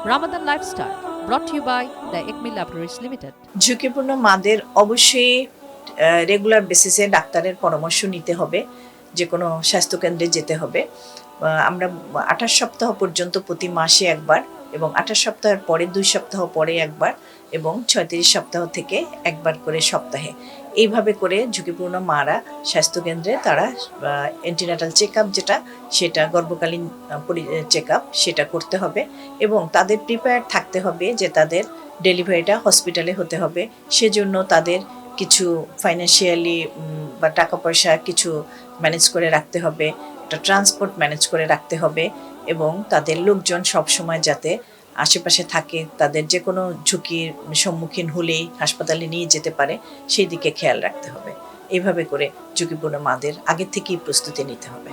Ramadan Lifestyle, brought to you by the Ekmi Laboratories Limited. ঝুঁকিপূর্ণ মাদের অবশ্যই regular বেসিসে ডাক্তারের পরামর্শ নিতে হবে, যে কোনো স্বাস্থ্যকেন্দ্রে যেতে হবে। আমরা 28 সপ্তাহ পর্যন্ত প্রতি মাসে একবার, এবং 28 সপ্তাহের পরে 2 সপ্তাহ পরে একবার, এবং 36 সপ্তাহ থেকে একবার করে সপ্তাহে, এইভাবে করে ঝুঁকিপূর্ণ মারা স্বাস্থ্যকেন্দ্রে তারা অ্যান্টিনাটাল চেক আপ, যেটা সেটা গর্ভকালীন চেক আপ, সেটা করতে হবে। এবং তাদের প্রিপেয়ার থাকতে হবে যে তাদের ডেলিভারিটা হসপিটালে হতে হবে। সেজন্য তাদের কিছু ফাইন্যান্সিয়ালি বা টাকা পয়সা কিছু ম্যানেজ করে রাখতে হবে, একটা ট্রান্সপোর্ট ম্যানেজ করে রাখতে হবে, এবং তাদের লোকজন সবসময় যাতে আশেপাশে থাকে, তাদের যে কোনো ঝুঁকির সম্মুখীন হলেই হাসপাতালে নিয়ে যেতে পারে সেই দিকে খেয়াল রাখতে হবে। এইভাবে করে ঝুঁকিপূর্ণ মাদের আগে থেকেই প্রস্তুতি নিতে হবে।